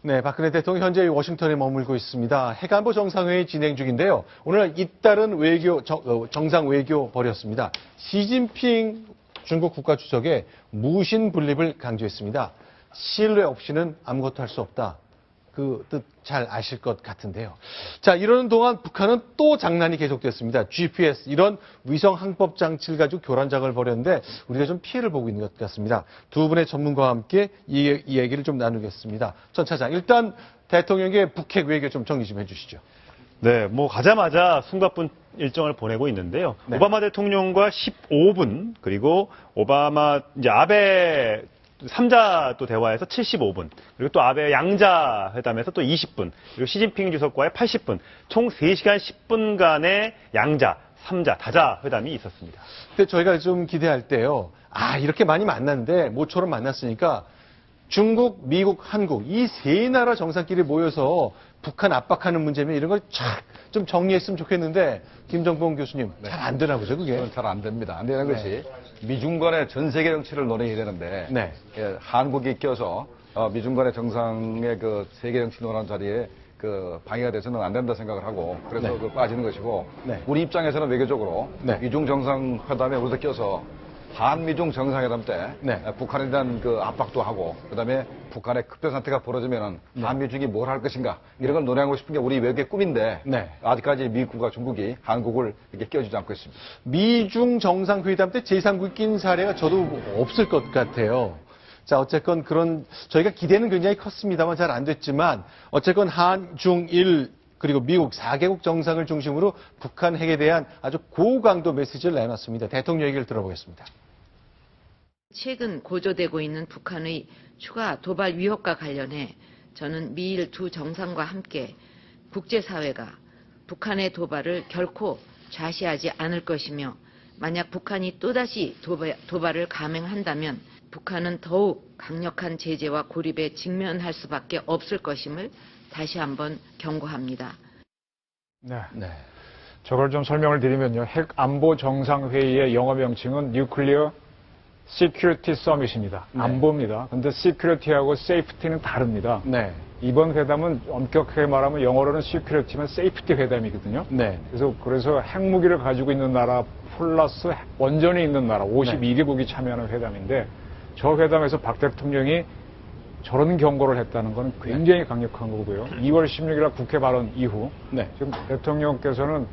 네, 박근혜 대통령 현재 워싱턴에 머물고 있습니다. 해관보 정상회의 진행 중인데요. 오늘 잇따른 정상 외교 벌였습니다. 시진핑 중국 국가주석의 무신 분립을 강조했습니다. 신뢰 없이는 아무것도 할 수 없다. 그 뜻 잘 아실 것 같은데요. 자, 이러는 동안 북한은 또 장난이 계속됐습니다. GPS, 이런 위성 항법 장치를 가지고 교란작을 벌였는데 우리가 좀 피해를 보고 있는 것 같습니다. 두 분의 전문가와 함께 이 얘기를 좀 나누겠습니다. 전 차장, 일단 대통령의 북핵 외교 좀 정리 좀 해주시죠. 네, 가자마자 숨가쁜 일정을 보내고 있는데요. 네. 오바마 대통령과 15분, 그리고 아베 3자 또 대화에서 75분, 그리고 또 아베 양자 회담에서 또 20분, 그리고 시진핑 주석과의 80분, 총 3시간 10분간의 양자, 3자, 다자 회담이 있었습니다. 근데 저희가 좀 기대할 때요. 이렇게 많이 만났는데 모처럼 만났으니까 중국, 미국, 한국 이 세 나라 정상끼리 모여서 북한 압박하는 문제면 이런 걸 쫙 좀 정리했으면 좋겠는데 김정봉 교수님 잘 안 되나 보죠, 그게? 잘 안 됩니다. 안 되는 것이 미중 간의 전 세계 정치를 논의해야 되는데 네. 한국이 껴서 미중 간의 정상의 그 세계 정치 논한 자리에 방해가 돼서는 안 된다 생각을 하고 그래서 빠지는 것이고 우리 입장에서는 외교적으로 미중 정상회담에 우리도 껴서 한미중 정상회담 때 북한에 대한 그 압박도 하고 그다음에 북한의 급변 사태가 벌어지면은 한미중이 뭘 할 것인가 이런 걸 논의하고 싶은 게 우리 외교의 꿈인데 아직까지 미국과 중국이 한국을 이렇게 껴주지 않고 있습니다. 미중 정상회담 때 제3국이 낀 사례가 저도 없을 것 같아요. 자, 어쨌건 저희가 기대는 굉장히 컸습니다만 잘 안 됐지만 어쨌건 한중일 그리고 미국 4개국 정상을 중심으로 북한 핵에 대한 아주 고강도 메시지를 내놨습니다. 대통령 얘기를 들어보겠습니다. 최근 고조되고 있는 북한의 추가 도발 위협과 관련해 저는 미일 두 정상과 함께 국제사회가 북한의 도발을 결코 좌시하지 않을 것이며 만약 북한이 또다시 도발을 감행한다면 북한은 더욱 강력한 제재와 고립에 직면할 수밖에 없을 것임을 다시 한번 경고합니다. 네. 저걸 좀 설명을 드리면요. 핵 안보 정상회의의 영어 명칭은 뉴클리어 시큐리티 서밋입니다. 안보입니다. 근데 시큐리티하고 세이프티는 다릅니다. 이번 회담은 엄격하게 말하면 영어로는 시큐리티면 세이프티 회담이거든요. 그래서 핵무기를 가지고 있는 나라 플러스 원전이 있는 나라 52개국이 참여하는 회담인데 저 회담에서 박 대통령이 저런 경고를 했다는 건 굉장히 강력한 거고요. 2월 16일 국회 발언 이후 지금 대통령께서는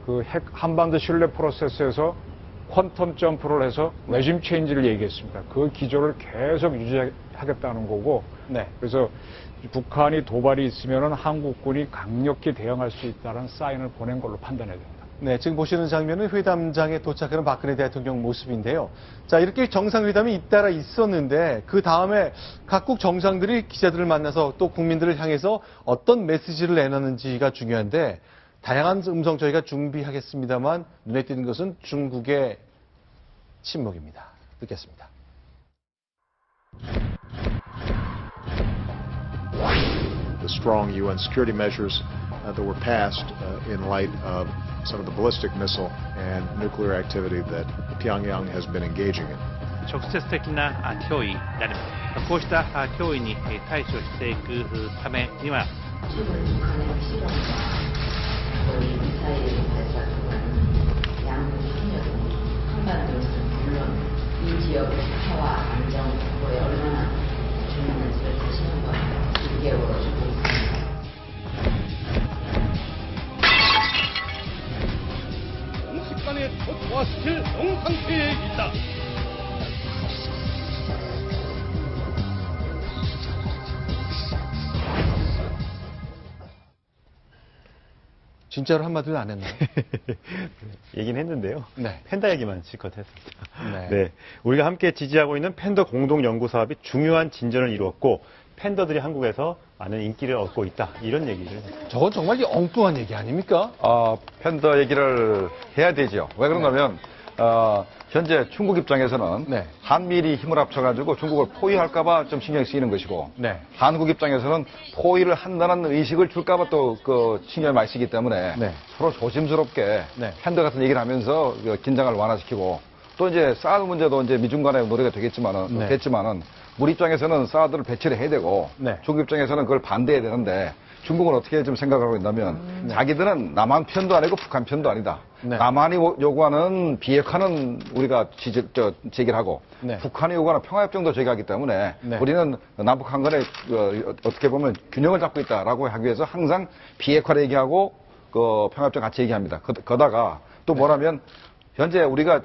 그 핵 한반도 신뢰 프로세스에서 퀀텀 점프를 해서 레짐 체인지를 얘기했습니다. 그 기조를 계속 유지하겠다는 거고 그래서 북한이 도발이 있으면 한국군이 강력히 대응할 수 있다는 사인을 보낸 걸로 판단해야 됩니다. 네, 지금 보시는 장면은 회담장에 도착하는 박근혜 대통령 모습인데요. 자, 이렇게 정상회담이 잇따라 있었는데 그 다음에 각국 정상들이 기자들을 만나서 또 국민들을 향해서 어떤 메시지를 내놨는지가 중요한데 다양한 음성 저희가 준비하겠습니다만 눈에 띄는 것은 중국의 침묵입니다. 듣겠습니다. The strong UN security measures that were passed in light of some of the ballistic missile and nuclear activity that Pyongyang has been engaging in. 直接的な脅威であります。こうした脅威に対処していくためには순식간에 초토화시킬 농상태에 있다. 진짜로 한마디도 안 했나요? 얘기는 했는데요. 네. 팬더 얘기만 실컷 했습니다. 네. 우리가 함께 지지하고 있는 팬더 공동 연구 사업이 중요한 진전을 이루었고 팬더들이 한국에서 많은 인기를 얻고 있다. 이런 얘기를. 저건 정말 엉뚱한 얘기 아닙니까? 팬더 얘기를 해야 되죠. 왜 그런가면 현재 중국 입장에서는 한미일이 힘을 합쳐가지고 중국을 포위할까봐 좀 신경이 쓰이는 것이고 한국 입장에서는 포위를 한다는 의식을 줄까봐 또 신경이 많이 쓰이기 때문에 서로 조심스럽게 팬더 같은 얘기를 하면서 긴장을 완화시키고 또 이제 사드 문제도 이제 미중 간의 노래가 되겠지만은, 됐지만은, 우리 입장에서는 사드를 배치를 해야 되고, 중국 입장에서는 그걸 반대해야 되는데, 중국은 어떻게 좀 생각하고 있냐면, 자기들은 남한 편도 아니고 북한 편도 아니다. 남한이 요구하는 비핵화는 우리가 제기를 하고, 북한이 요구하는 평화협정도 제기하기 때문에, 우리는 남북 한 간에 어떻게 보면 균형을 잡고 있다라고 하기 위해서 항상 비핵화를 얘기하고, 평화협정 같이 얘기합니다. 거다가 또 뭐라면, 현재 우리가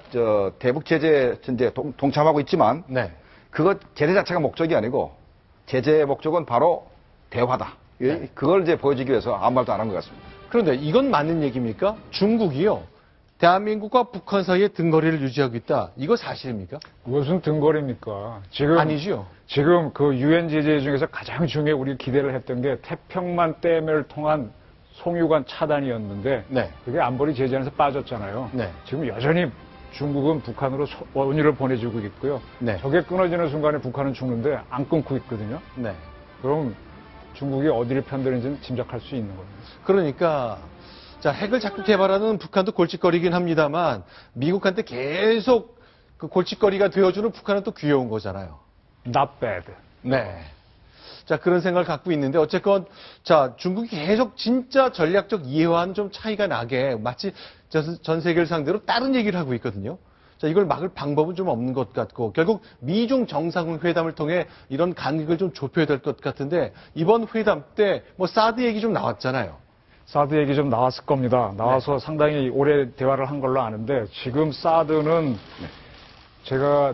대북 제재 이제 동참하고 있지만, 그거 제재 자체가 목적이 아니고, 제재의 목적은 바로 대화다. 그걸 이제 보여주기 위해서 아무 말도 안 한 것 같습니다. 그런데 이건 맞는 얘기입니까? 중국이요. 대한민국과 북한 사이에 등거리를 유지하고 있다. 이거 사실입니까? 무슨 등거리입니까? 지금 아니죠. 지금 그 유엔 제재 중에서 가장 중요해 우리 기대를 했던 게 태평만 댐을 통한 송유관 차단이었는데 그게 안보리 제재안에서 빠졌잖아요. 지금 여전히 중국은 북한으로 원유를 보내주고 있고요. 저게 끊어지는 순간에 북한은 죽는데 안 끊고 있거든요. 그럼 중국이 어디를 편드는지는 짐작할 수 있는 겁니다. 그러니까 자, 핵을 자꾸 개발하는 북한도 골칫거리긴 합니다만 미국한테 계속 그 골칫거리가 되어주는 북한은 또 귀여운 거잖아요. Not bad. 자, 그런 생각을 갖고 있는데 어쨌건 자, 중국이 계속 진짜 전략적 이해와는 좀 차이가 나게 마치 전 세계를 상대로 다른 얘기를 하고 있거든요. 자, 이걸 막을 방법은 좀 없는 것 같고 결국 미중 정상회담을 통해 이런 간극을 좀 좁혀야 될 것 같은데 이번 회담 때 뭐 사드 얘기 좀 나왔잖아요. 사드 얘기 좀 나왔을 겁니다. 나와서 상당히 오래 대화를 한 걸로 아는데 지금 사드는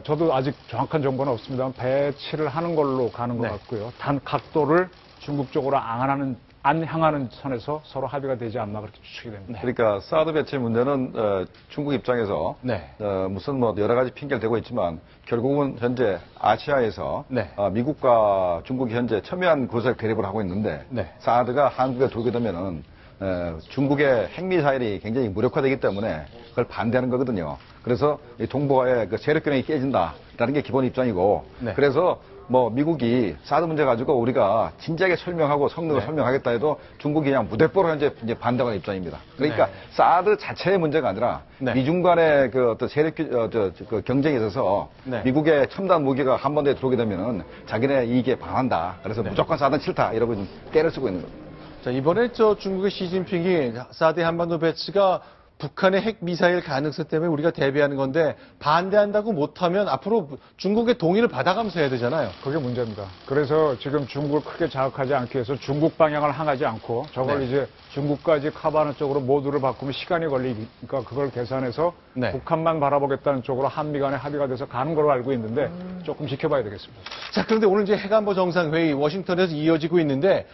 저도 아직 정확한 정보는 없습니다만 배치를 하는 걸로 가는 것 같고요. 단 각도를 중국 쪽으로 안 향하는 선에서 서로 합의가 되지 않나 그렇게 추측이 됩니다. 그러니까 사드 배치 문제는 중국 입장에서 무슨 뭐 여러 가지 핑계를 대고 있지만 결국은 현재 아시아에서 미국과 중국이 현재 첨예한 구색 대립을 하고 있는데 사드가 한국에 돌게 되면은 중국의 핵미사일이 굉장히 무력화되기 때문에 그걸 반대하는 거거든요. 그래서 이 동북아의 그 세력 균형이 깨진다라는 게 기본 입장이고 그래서 뭐 미국이 사드 문제 가지고 우리가 진지하게 설명하고 성능을 설명하겠다 해도 중국이 그냥 무대뽀로 현재 이제 반대하는 입장입니다. 그러니까 사드 자체의 문제가 아니라 미중 간의 그 어떤 세력 그 경쟁에 있어서 미국의 첨단 무기가 한 번에 들어오게 되면은 자기네 이익에 반한다. 그래서 무조건 사드는 싫다 이러고 때를 쓰고 있는 겁니다. 자, 이번에 중국의 시진핑이 사드 한반도 배치가 북한의 핵 미사일 가능성 때문에 우리가 대비하는 건데 반대한다고 못하면 앞으로 중국의 동의를 받아가면서 해야 되잖아요. 그게 문제입니다. 그래서 지금 중국을 크게 자극하지 않기 위해서 중국 방향을 향하지 않고 저걸 이제 중국까지 커버하는 쪽으로 모두를 바꾸면 시간이 걸리니까 그걸 계산해서 북한만 바라보겠다는 쪽으로 한미 간에 합의가 돼서 가는 걸로 알고 있는데 조금 지켜봐야 되겠습니다. 자, 그런데 오늘 이제 핵안보 정상회의 워싱턴에서 이어지고 있는데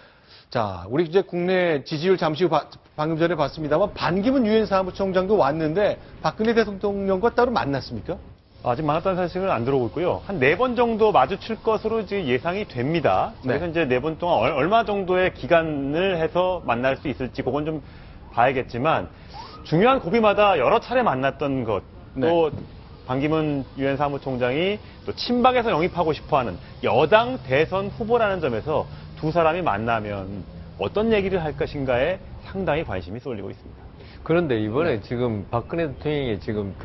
자, 우리 이제 국내 지지율 잠시 후 방금 전에 봤습니다만 반기문 유엔 사무총장도 왔는데 박근혜 대통령과 따로 만났습니까? 아직 만났다는 사실은 안 들어오고 있고요. 한 4번 정도 마주칠 것으로 지금 예상이 됩니다. 그래서 이제 4번 동안 얼마 정도의 기간을 해서 만날 수 있을지 그건 좀 봐야겠지만 중요한 고비마다 여러 차례 만났던 것, 또 반기문 유엔 사무총장이 또 친박에서 영입하고 싶어하는 여당 대선 후보라는 점에서 두 사람이 만나면 어떤 얘기를 할 것인가에 상당히 관심이 쏠리고 있습니다. 그런데 이번에 지금 박근혜 대통령이 지금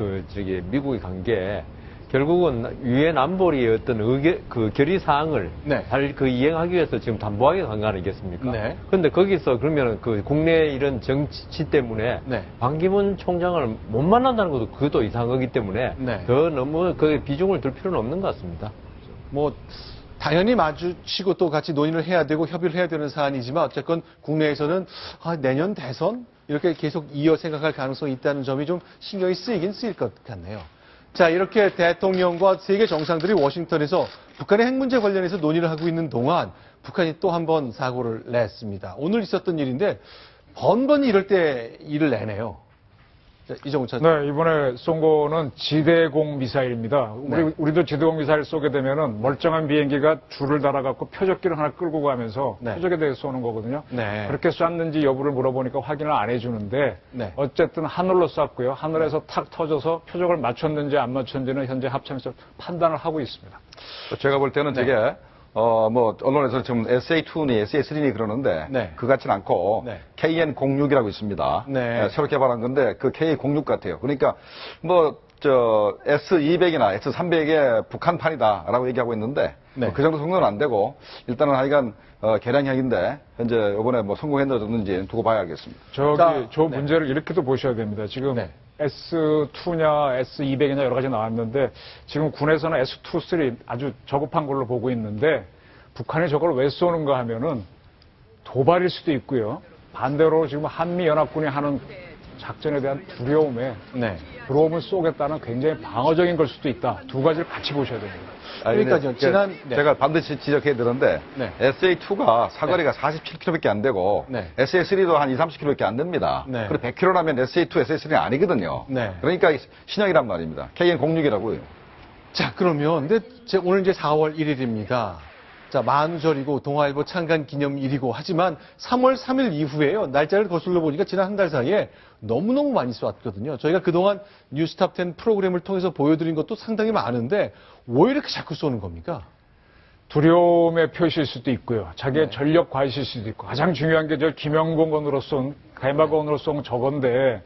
미국에 간 게 결국은 유엔 안보리의 어떤 결의 사항을 잘 이행하기 위해서 지금 담보하게 간 거 아니겠습니까? 그런데 거기서 그러면 국내 이런 정치 때문에 반기문 총장을 못 만난다는 것도 그것도 이상하기 때문에 더 너무 그 비중을 둘 필요는 없는 것 같습니다. 뭐 당연히 마주치고 또 같이 논의를 해야 되고 협의를 해야 되는 사안이지만 어쨌건 국내에서는 내년 대선 이렇게 계속 이어 생각할 가능성이 있다는 점이 좀 신경이 쓰이긴 쓰일 것 같네요. 자, 이렇게 대통령과 세계 정상들이 워싱턴에서 북한의 핵 문제 관련해서 논의를 하고 있는 동안 북한이 또 한 번 사고를 냈습니다. 오늘 있었던 일인데 번번이 이럴 때 일을 내네요. 자, 이정훈 차장. 네, 이번에 쏜 거는 지대공 미사일입니다. 우리도 지대공 미사일 쏘게 되면은 멀쩡한 비행기가 줄을 달아갖고 표적기를 하나 끌고 가면서 표적에 대해서 쏘는 거거든요. 그렇게 쐈는지 여부를 물어보니까 확인을 안 해주는데 어쨌든 하늘로 쐈고요. 하늘에서 탁 터져서 표적을 맞췄는지 안 맞췄는지는 현재 합참에서 판단을 하고 있습니다. 제가 볼 때는 되게 뭐 언론에서 지금 SA2니 SA3니 그러는데 그 같지는 않고 KN06이라고 있습니다. 새로 개발한 건데 그 K06 같아요. 그러니까 뭐 S200이나 S300의 북한판이다라고 얘기하고 있는데 네. 그 정도 성능은 안 되고 일단은 하여간 개량형인데 현재 이번에 뭐 성공했는지 두고 봐야 알겠습니다. 저 문제를 이렇게도 보셔야 됩니다. 지금 S2냐 S200이냐 여러 가지 나왔는데 지금 군에서는 S2, 3 아주 저급한 걸로 보고 있는데 북한이 저걸 왜 쏘는가 하면은 도발일 수도 있고요. 반대로 지금 한미연합군이 하는 작전에 대한 두려움에 들어오면 쏘겠다는 굉장히 방어적인 걸 수도 있다. 두 가지를 같이 보셔야 됩니다. 그러니까요. 제가 반드시 지적해야 되는데 SA2가 사거리가 47km밖에 안 되고 SA3도 한 20-30km밖에 안 됩니다. 그리고 100km라면 SA2, SA3는 아니거든요. 그러니까 신형이란 말입니다. KN06이라고요. 자, 그러면 근데 오늘 이제 4월 1일입니다. 자, 만우절이고 동아일보 창간 기념일이고 하지만 3월 3일 이후에요. 날짜를 거슬러 보니까 지난 한 달 사이에 너무너무 많이 쏘았거든요. 저희가 그동안 뉴스탑 10 프로그램을 통해서 보여드린 것도 상당히 많은데 왜 이렇게 자꾸 쏘는 겁니까? 두려움의 표시일 수도 있고요. 자기의 전력 과시일 수도 있고 가장 중요한 게 저 김영곤으로 쏜 가이마건으로 쏜 저건데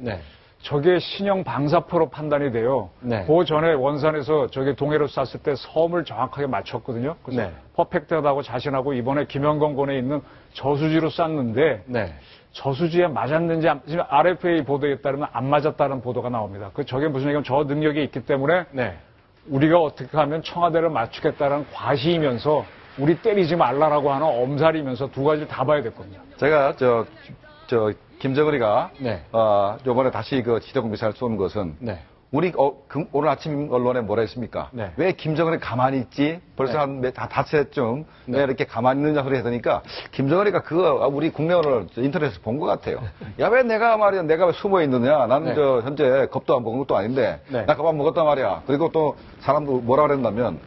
저게 신형 방사포로 판단이 돼요. 그 전에 원산에서 저게 동해로 쐈을 때 섬을 정확하게 맞췄거든요. 그래서 퍼펙트하다고 자신하고 이번에 김영건군에 있는 저수지로 쐈는데 저수지에 맞았는지 지금 RFA 보도에 따르면 안 맞았다는 보도가 나옵니다. 저게 무슨 얘기냐면 저 능력이 있기 때문에 우리가 어떻게 하면 청와대를 맞추겠다는 과시이면서 우리 때리지 말라라고 하는 엄살이면서 두 가지를 다 봐야 됐거든요. 제가 김정은이가 요번에 다시 그 지대공 미사일 쏘는 것은 우리 오늘 아침 언론에 뭐라 했습니까? 왜 김정은이 가만히 있지? 벌써 한 닷새쯤 왜 이렇게 가만히 있느냐 소리 했으니까 김정은이가 그거 우리 국내언을 인터넷에서 본 것 같아요. 야, 왜 내가 왜 숨어 있느냐? 나는 현재 겁도 안 먹은 것도 아닌데 나 겁 안 먹었단 말이야. 그리고 또 사람도 뭐라 그랬냐면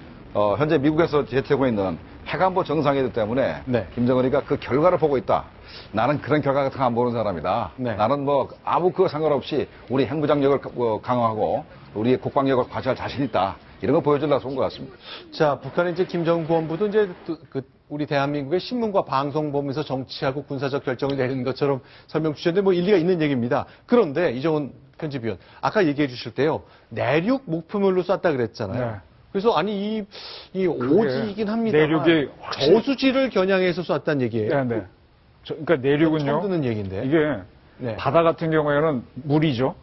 현재 미국에서 제치하고 있는 핵안보 정상회의 때문에 김정은이가 그 결과를 보고 있다. 나는 그런 결과 같은 거 안 보는 사람이다. 나는 뭐 아무 그거 상관없이 우리 핵무장력을 강화하고 우리의 국방력을 과시할 자신 있다. 이런 거 보여주려고 쏜 것 같습니다. 자, 북한의 이제 김정은 구원부도 이제 우리 대한민국의 신문과 방송 보면서 정치하고 군사적 결정을 내리는 것처럼 설명 주셨는데 뭐 일리가 있는 얘기입니다. 그런데 이정훈 편집위원 아까 얘기해 주실 때요. 내륙 목표물로 쐈다 그랬잖아요. 그래서 아니 이 오지이긴 합니다. 내륙이 저수지를 겨냥해서 쐈다는 얘기예요. 그러니까 내륙은요. 처음 듣는 얘기인데. 이게 바다 같은 경우에는 물이죠.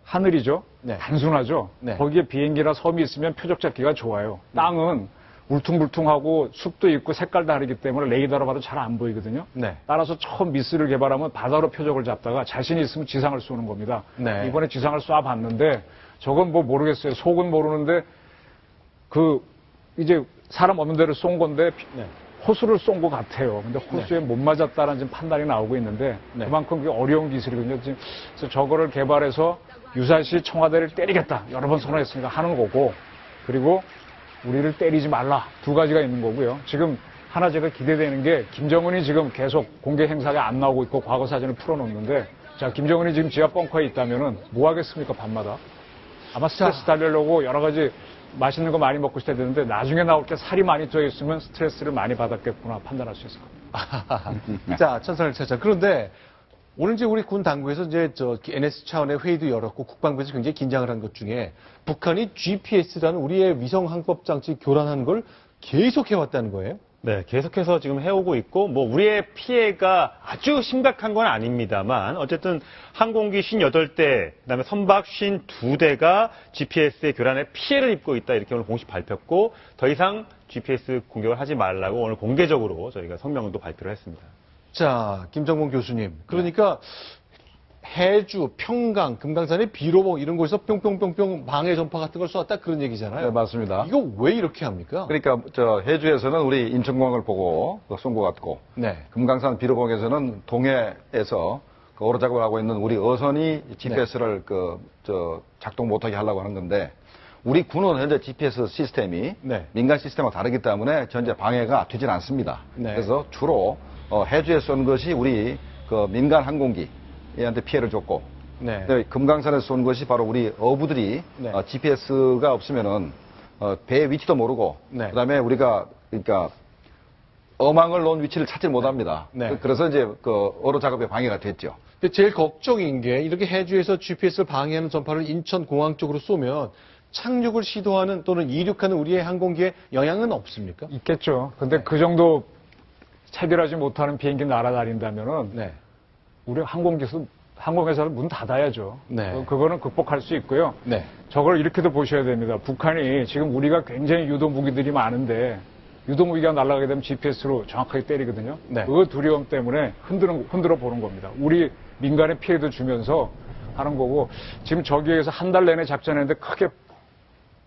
하늘이죠. 단순하죠. 거기에 비행기나 섬이 있으면 표적 잡기가 좋아요. 땅은 울퉁불퉁하고 숲도 있고 색깔 다르기 때문에 레이더로 봐도 잘 안 보이거든요. 따라서 처음 미스를 개발하면 바다로 표적을 잡다가 자신이 있으면 지상을 쏘는 겁니다. 이번에 지상을 쏴봤는데 저건 뭐 모르겠어요. 속은 모르는데 이제 사람 없는 데를 쏜 건데 호수를 쏜 것 같아요. 근데 호수에 못 맞았다는 지금 판단이 나오고 있는데 그만큼 그게 어려운 기술이거든요. 그래서 저거를 개발해서 유사시 청와대를 때리겠다. 여러 번 선언했으니까 하는 거고 그리고 우리를 때리지 말라. 두 가지가 있는 거고요. 지금 하나 제가 기대되는 게 김정은이 지금 계속 공개 행사가 안 나오고 있고 과거 사진을 풀어놓는데 자, 김정은이 지금 지하 벙커에 있다면은 뭐 하겠습니까? 밤마다. 아마 스트레스 달래려고 여러 가지 맛있는 거 많이 먹고 싶어야 되는데 나중에 나올 때 살이 많이 쪄 있으면 스트레스를 많이 받았겠구나 판단할 수 있을 겁니다. 자, 천선을 찾자. 그런데 오늘 이제 우리 군 당국에서 이제 NS 차원의 회의도 열었고 국방부에서 굉장히 긴장을 한 것 중에 북한이 GPS라는 우리의 위성 항법 장치 교란하는 걸 계속 해왔다는 거예요. 네, 계속해서 지금 해오고 있고, 뭐, 우리의 피해가 아주 심각한 건 아닙니다만, 어쨌든 항공기 58대, 그 다음에 선박 52대가 GPS의 교란에 피해를 입고 있다, 이렇게 오늘 공식 발표했고, 더 이상 GPS 공격을 하지 말라고 오늘 공개적으로 저희가 성명도 발표를 했습니다. 자, 김정문 교수님. 그러니까, 해주, 평강, 금강산의 비로봉 이런 곳에서 뿅뿅뿅뿅 방해 전파 같은 걸 쏘았다 그런 얘기잖아요. 네, 맞습니다. 이거 왜 이렇게 합니까? 그러니까 해주에서는 우리 인천공항을 보고 쏜 것 같고, 금강산 비로봉에서는 동해에서 오로 작업을 하고 있는 우리 어선이 GPS를 작동 못하게 하려고 하는 건데, 우리 군은 현재 GPS 시스템이 민간 시스템과 다르기 때문에 현재 방해가 되질 않습니다. 그래서 주로 해주에 쏜 것이 우리 민간 항공기 얘한테 피해를 줬고, 금강산에서 쏜 것이 바로 우리 어부들이 GPS가 없으면은 배의 위치도 모르고, 그다음에 우리가 그러니까 어망을 놓은 위치를 찾지 못합니다. 그래서 이제 어로 작업에 방해가 됐죠. 근데 제일 걱정인 게 이렇게 해주에서 GPS를 방해하는 전파를 인천공항 쪽으로 쏘면 착륙을 시도하는 또는 이륙하는 우리의 항공기에 영향은 없습니까? 있겠죠. 근데 그 정도 체결하지 못하는 비행기 날아다닌다면은 네. 우리 항공회사는 문 닫아야죠. 네. 그거는 극복할 수 있고요. 네. 저걸 이렇게도 보셔야 됩니다. 북한이 지금 우리가 굉장히 유도 무기들이 많은데 유도 무기가 날아가게 되면 GPS로 정확하게 때리거든요. 네. 그 두려움 때문에 흔들어 보는 겁니다. 우리 민간에 피해도 주면서 하는 거고 지금 저기에서 한 달 내내 작전했는데 크게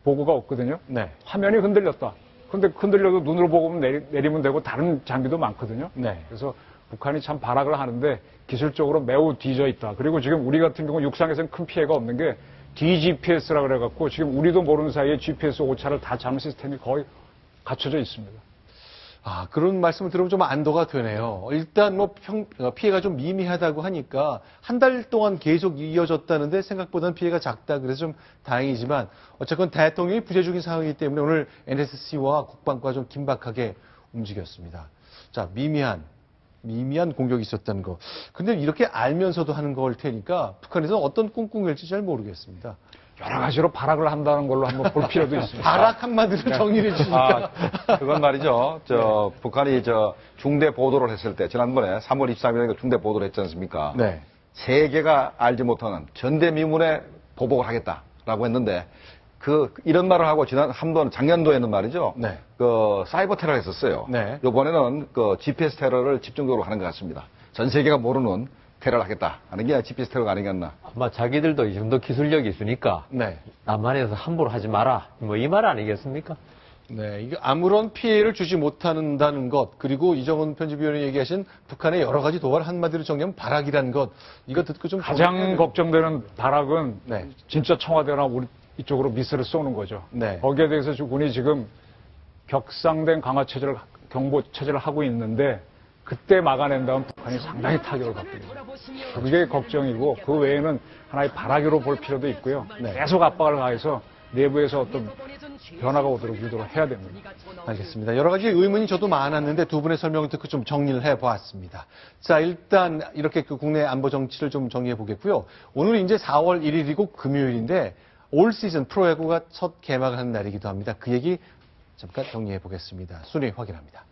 보고가 없거든요. 네. 화면이 흔들렸다. 근데 흔들려도 눈으로 보고 내리면 되고 다른 장비도 많거든요. 네. 그래서 북한이 참 발악을 하는데 기술적으로 매우 뒤져 있다. 그리고 지금 우리 같은 경우 육상에서는 큰 피해가 없는 게 DGPS라고 그래갖고 지금 우리도 모르는 사이에 GPS 오차를 다 잡는 시스템이 거의 갖춰져 있습니다. 아, 그런 말씀을 들으면 좀 안도가 되네요. 일단 피해가 좀 미미하다고 하니까 한 달 동안 계속 이어졌다는데 생각보다는 피해가 작다. 그래서 좀 다행이지만 어쨌건 대통령이 부재중인 상황이기 때문에 오늘 NSC와 국방부가 좀 긴박하게 움직였습니다. 자, 미미한 공격이 있었다는 거. 근데 이렇게 알면서도 하는 걸 테니까 북한에서는 어떤 꿍꿍일지 잘 모르겠습니다. 여러 가지로 발악을 한다는 걸로 한번 볼 필요도 있습니다. 발악 한마디로 정리를 해주니까. 그건 말이죠. 북한이 중대 보도를 했을 때, 지난번에 3월 23일에 중대 보도를 했지 않습니까? 네. 세계가 알지 못하는 전대미문에 보복을 하겠다라고 했는데, 이런 말을 하고 작년도에는 말이죠. 네. 사이버 테러를 했었어요. 네. 이번에는 GPS 테러를 집중적으로 하는 것 같습니다. 전 세계가 모르는 테러를 하겠다 하는 게 GPS 테러가 아니겠나. 아마 자기들도 이 정도 기술력이 있으니까 네. 남한에서 함부로 하지 마라. 뭐 이 말 아니겠습니까? 네, 이게 아무런 피해를 주지 못한다는 것, 그리고 이정훈 편집위원이 얘기하신 북한의 여러 가지 도발 한마디로 정리하면 발악이라는 것, 이거 듣고 좀 가장 걱정되는 발악은 네. 진짜 청와대나 우리 이쪽으로 미사를 쏘는 거죠. 네. 거기에 대해서 군이 지금 격상된 경보 체제를 하고 있는데 그때 막아낸다면 북한이 상당히 타격을 받습니다. 그게 걱정이고 그 외에는 하나의 발악으로 볼 필요도 있고요. 네. 계속 압박을 가해서 내부에서 어떤 변화가 오도록 유도를 해야 됩니다. 알겠습니다. 여러 가지 의문이 저도 많았는데 두 분의 설명을 듣고 좀 정리를 해보았습니다. 자, 일단 이렇게 국내 안보 정치를 좀 정리해 보겠고요. 오늘 이제 4월 1일이고 금요일인데 올 시즌 프로야구가 첫 개막을 하는 날이기도 합니다. 그 얘기 잠깐 정리해 보겠습니다. 순위 확인합니다.